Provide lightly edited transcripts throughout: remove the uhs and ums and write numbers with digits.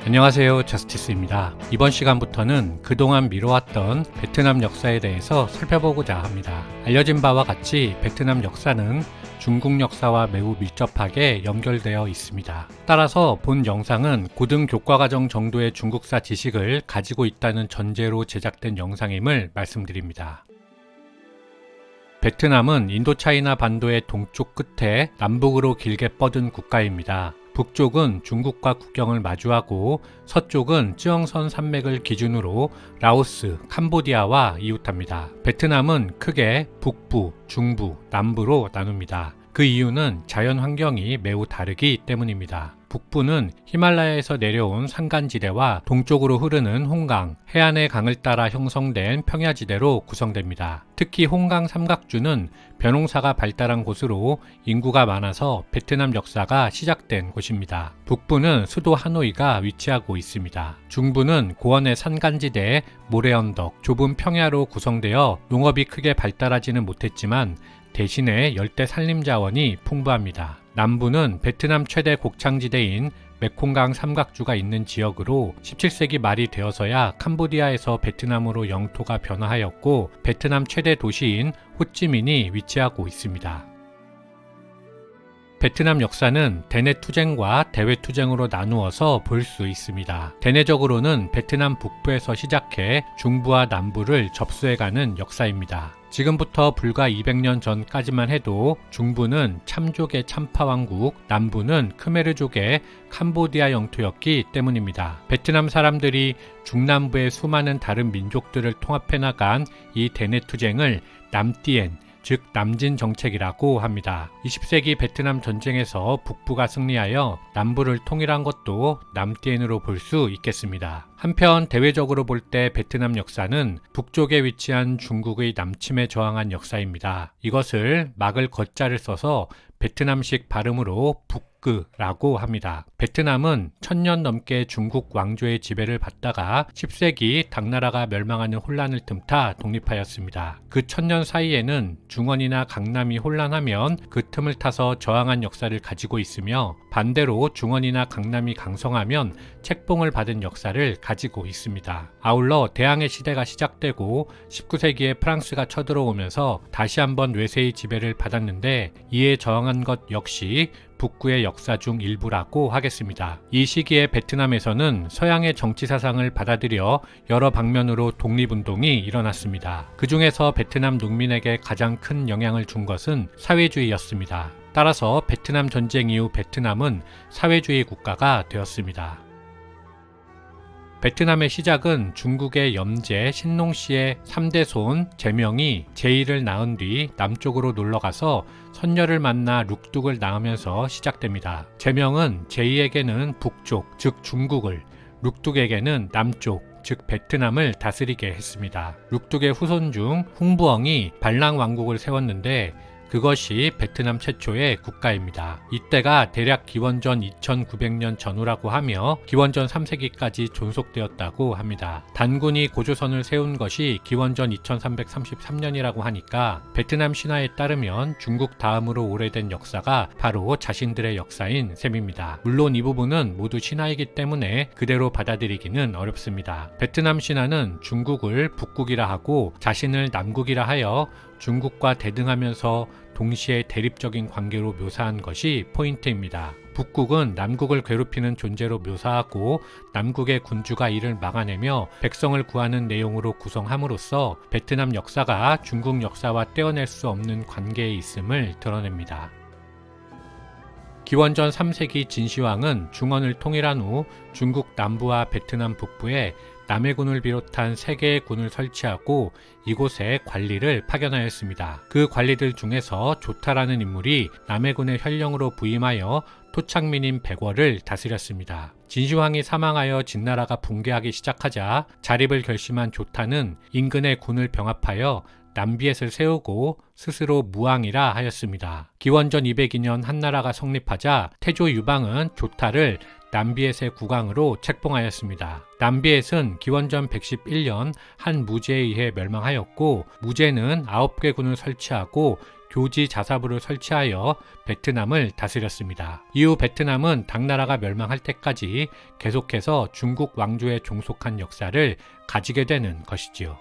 안녕하세요, 저스티스입니다. 이번 시간부터는 그동안 미뤄왔던 베트남 역사에 대해서 살펴보고자 합니다. 알려진 바와 같이 베트남 역사는 중국 역사와 매우 밀접하게 연결되어 있습니다. 따라서 본 영상은 고등교과과정 정도의 중국사 지식을 가지고 있다는 전제로 제작된 영상임을 말씀드립니다. 베트남은 인도차이나 반도의 동쪽 끝에 남북으로 길게 뻗은 국가입니다. 북쪽은 중국과 국경을 마주하고 서쪽은 쯔엉선 산맥을 기준으로 라오스, 캄보디아와 이웃합니다. 베트남은 크게 북부, 중부, 남부로 나눕니다. 그 이유는 자연 환경이 매우 다르기 때문입니다. 북부는 히말라야에서 내려온 산간지대와 동쪽으로 흐르는 홍강, 해안의 강을 따라 형성된 평야지대로 구성됩니다. 특히 홍강 삼각주는 벼농사가 발달한 곳으로 인구가 많아서 베트남 역사가 시작된 곳입니다. 북부는 수도 하노이가 위치하고 있습니다. 중부는 고원의 산간지대, 모래언덕, 좁은 평야로 구성되어 농업이 크게 발달하지는 못했지만 대신에 열대 산림자원이 풍부합니다. 남부는 베트남 최대 곡창지대인 메콩강 삼각주가 있는 지역으로 17세기 말이 되어서야 캄보디아에서 베트남으로 영토가 변화하였고 베트남 최대 도시인 호찌민이 위치하고 있습니다. 베트남 역사는 대내투쟁과 대외투쟁으로 나누어서 볼 수 있습니다. 대내적으로는 베트남 북부에서 시작해 중부와 남부를 접수해가는 역사입니다. 지금부터 불과 200년 전까지만 해도 중부는 참족의 참파왕국, 남부는 크메르족의 캄보디아 영토였기 때문입니다. 베트남 사람들이 중남부의 수많은 다른 민족들을 통합해 나간 이 대내투쟁을 남띠엔, 즉 남진 정책이라고 합니다. 20세기 베트남 전쟁에서 북부가 승리하여 남부를 통일한 것도 남띠엔으로 볼 수 있겠습니다. 한편 대외적으로 볼 때 베트남 역사는 북쪽에 위치한 중국의 남침에 저항한 역사입니다. 이것을 막을 거자를 써서 베트남식 발음으로 북끄라고 합니다. 베트남은 1000년 넘게 중국 왕조의 지배를 받다가 10세기 당나라가 멸망하는 혼란을 틈타 독립하였습니다. 그 1000년 사이에는 중원이나 강남이 혼란하면 그 틈을 타서 저항한 역사를 가지고 있으며 반대로 중원이나 강남이 강성하면 책봉을 받은 역사를 가지고 있습니다. 아울러 대항해 시대가 시작되고 19세기에 프랑스가 쳐들어오면서 다시 한번 외세의 지배를 받았는데 이에 저항한 것 역시 북구의 역사 중 일부라고 하겠습니다. 이 시기에 베트남에서는 서양의 정치 사상을 받아들여 여러 방면으로 독립운동이 일어났습니다. 그 중에서 베트남 농민에게 가장 큰 영향을 준 것은 사회주의였습니다. 따라서 베트남 전쟁 이후 베트남은 사회주의 국가가 되었습니다. 베트남의 시작은 중국의 염제 신농씨의 3대 손 제명이 제이를 낳은 뒤 남쪽으로 놀러가서 선녀를 만나 룩뚝을 낳으면서 시작됩니다. 제명은 제이에게는 북쪽, 즉 중국을, 룩뚝에게는 남쪽, 즉 베트남을 다스리게 했습니다. 룩뚝의 후손 중 웅부엉이 발랑 왕국을 세웠는데 그것이 베트남 최초의 국가입니다. 이때가 대략 기원전 2900년 전후라고 하며 기원전 3세기까지 존속되었다고 합니다. 단군이 고조선을 세운 것이 기원전 2333년이라고 하니까 베트남 신화에 따르면 중국 다음으로 오래된 역사가 바로 자신들의 역사인 셈입니다. 물론 이 부분은 모두 신화이기 때문에 그대로 받아들이기는 어렵습니다. 베트남 신화는 중국을 북국이라 하고 자신을 남국이라 하여 중국과 대등하면서 동시에 대립적인 관계로 묘사한 것이 포인트입니다. 북국은 남국을 괴롭히는 존재로 묘사하고 남국의 군주가 이를 막아내며 백성을 구하는 내용으로 구성함으로써 베트남 역사가 중국 역사와 떼어낼 수 없는 관계에 있음을 드러냅니다. 기원전 3세기 진시황은 중원을 통일한 후 중국 남부와 베트남 북부에 남해군을 비롯한 3개의 군을 설치하고 이곳에 관리를 파견하였습니다. 그 관리들 중에서 조타라는 인물이 남해군의 현령으로 부임하여 토착민인 백월을 다스렸습니다. 진시황이 사망하여 진나라가 붕괴하기 시작하자 자립을 결심한 조타는 인근의 군을 병합하여 남비엣을 세우고 스스로 무왕이라 하였습니다. 기원전 202년 한나라가 성립하자 태조 유방은 조타를 남비엣의 국왕으로 책봉하였습니다. 남비엣은 기원전 111년 한 무제에 의해 멸망하였고 무제는 9개 군을 설치하고 교지 자사부를 설치하여 베트남을 다스렸습니다. 이후 베트남은 당나라가 멸망할 때까지 계속해서 중국 왕조에 종속한 역사를 가지게 되는 것이지요.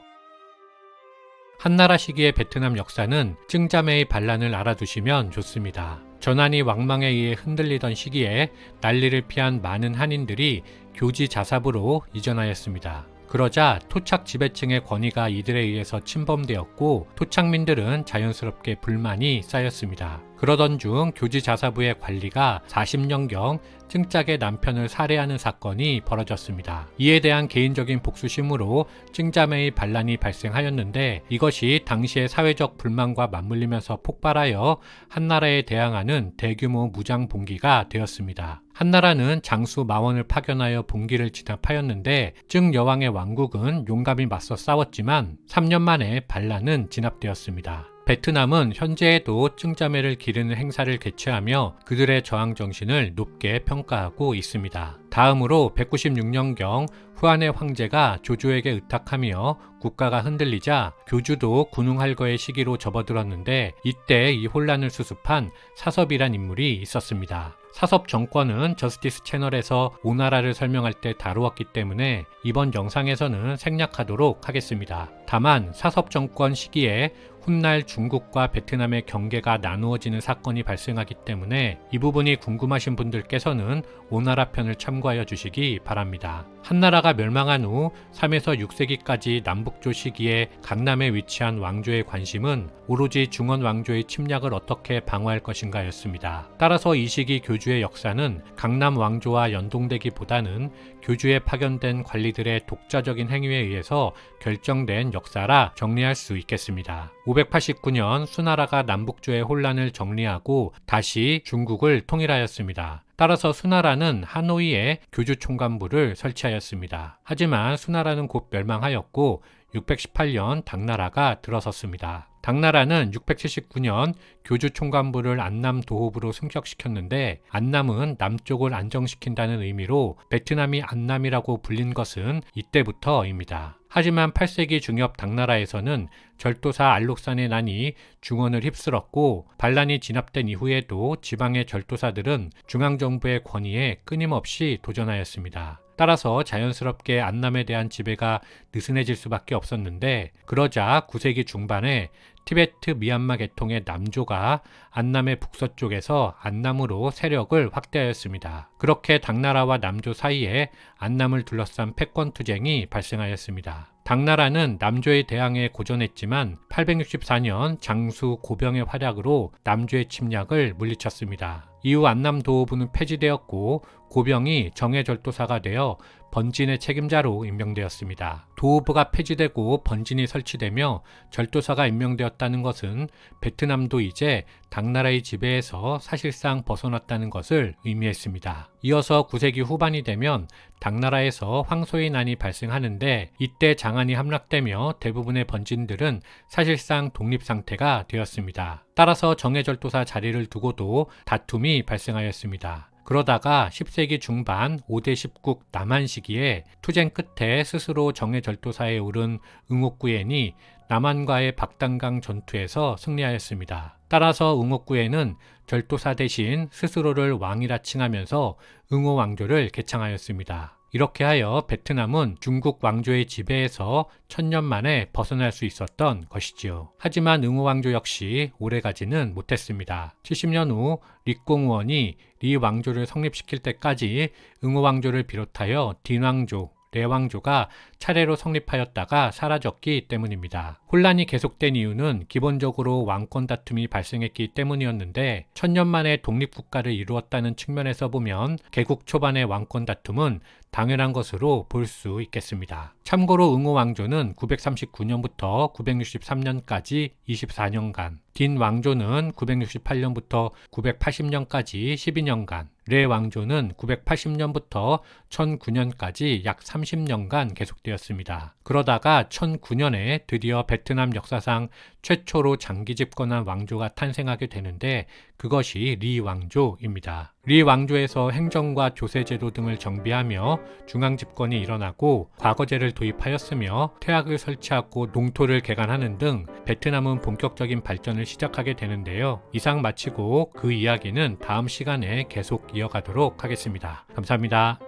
한나라 시기의 베트남 역사는 증자매의 반란을 알아두시면 좋습니다. 전한이 왕망에 의해 흔들리던 시기에 난리를 피한 많은 한인들이 교지 자사부로 이전하였습니다. 그러자 토착 지배층의 권위가 이들에 의해서 침범되었고 토착민들은 자연스럽게 불만이 쌓였습니다. 그러던 중 교지 자사부의 관리가 40년경 증짝의 남편을 살해하는 사건이 벌어졌습니다. 이에 대한 개인적인 복수심으로 증자매의 반란이 발생하였는데 이것이 당시의 사회적 불만과 맞물리면서 폭발하여 한나라에 대항하는 대규모 무장 봉기가 되었습니다. 한나라는 장수 마원을 파견하여 봉기를 진압하였는데 증 여왕의 왕국은 용감히 맞서 싸웠지만 3년 만에 반란은 진압되었습니다. 베트남은 현재에도 증자매를 기르는 행사를 개최하며 그들의 저항 정신을 높게 평가하고 있습니다. 다음으로 196년경 후한의 황제가 조조에게 의탁하며 국가가 흔들리자 교주도 군웅할거의 시기로 접어들었는데 이때 이 혼란을 수습한 사섭이란 인물이 있었습니다. 사섭 정권은 저스티스 채널에서 오나라를 설명할 때 다루었기 때문에 이번 영상에서는 생략하도록 하겠습니다. 다만 사섭 정권 시기에 훗날 중국과 베트남의 경계가 나누어지는 사건이 발생하기 때문에 이 부분이 궁금하신 분들께서는 오나라 편을 참고하여 주시기 바랍니다. 한나라가 멸망한 후 3에서 6세기까지 남북조 시기에 강남에 위치한 왕조의 관심은 오로지 중원 왕조의 침략을 어떻게 방어할 것인가였습니다. 따라서 이 시기 교주의 역사는 강남 왕조와 연동되기보다는 교주에 파견된 관리들의 독자적인 행위에 의해서 결정된 역사라 정리할 수 있겠습니다. 589년 수나라가 남북조의 혼란을 정리하고 다시 중국을 통일하였습니다. 따라서 수나라는 하노이에 교주 총관부를 설치하였습니다. 하지만 수나라는 곧 멸망하였고 618년 당나라가 들어섰습니다. 당나라는 679년 교주 총관부를 안남 도읍으로 승격시켰는데 안남은 남쪽을 안정시킨다는 의미로 베트남이 안남이라고 불린 것은 이때부터입니다. 하지만 8세기 중엽 당나라에서는 절도사 알록산의 난이 중원을 휩쓸었고 반란이 진압된 이후에도 지방의 절도사들은 중앙정부의 권위에 끊임없이 도전하였습니다. 따라서 자연스럽게 안남에 대한 지배가 느슨해질 수밖에 없었는데 그러자 9세기 중반에 티베트 미얀마 계통의 남조가 안남의 북서쪽에서 안남으로 세력을 확대하였습니다. 그렇게 당나라와 남조 사이에 안남을 둘러싼 패권투쟁이 발생하였습니다. 당나라는 남조에 대항해 고전했지만 864년 장수 고병의 활약으로 남조의 침략을 물리쳤습니다. 이후 안남 도읍은 폐지되었고 고병이 정예절도사가 되어 번진의 책임자로 임명되었습니다. 도읍부가 폐지되고 번진이 설치되며 절도사가 임명되었다는 것은 베트남도 이제 당나라의 지배에서 사실상 벗어났다는 것을 의미했습니다. 이어서 9세기 후반이 되면 당나라에서 황소의 난이 발생하는데 이때 장안이 함락되며 대부분의 번진들은 사실상 독립상태가 되었습니다. 따라서 정예절도사 자리를 두고도 다툼이 발생하였습니다. 그러다가 10세기 중반 5대 10국 남한 시기에 투쟁 끝에 스스로 정예절도사에 오른 응옥구엔이 남한과의 박단강 전투에서 승리하였습니다. 따라서 응옥구엔은 절도사 대신 스스로를 왕이라 칭하면서 응호 왕조를 개창하였습니다. 이렇게 하여 베트남은 중국 왕조의 지배에서 1000년 만에 벗어날 수 있었던 것이지요. 하지만 응호 왕조 역시 오래가지는 못했습니다. 70년 후 리공우원이 리 왕조를 성립시킬 때까지 응호 왕조를 비롯하여 딘왕조, 레왕조가 차례로 성립하였다가 사라졌기 때문입니다. 혼란이 계속된 이유는 기본적으로 왕권 다툼이 발생했기 때문이었는데 1000년 만에 독립국가를 이루었다는 측면에서 보면 개국 초반의 왕권 다툼은 당연한 것으로 볼 수 있겠습니다. 참고로 응호 왕조는 939년부터 963년까지 24년간, 딘 왕조는 968년부터 980년까지 12년간, 레 왕조는 980년부터 1009년까지 약 30년간 계속되었습니다. 그러다가 1009년에 드디어 베트남 역사상 최초로 장기 집권한 왕조가 탄생하게 되는데 그것이 리 왕조입니다. 리 왕조에서 행정과 조세제도 등을 정비하며 중앙집권이 일어나고 과거제를 도입하였으며 태학을 설치하고 농토를 개간하는 등 베트남은 본격적인 발전을 시작하게 되는데요. 이상 마치고 그 이야기는 다음 시간에 계속 이어가도록 하겠습니다. 감사합니다.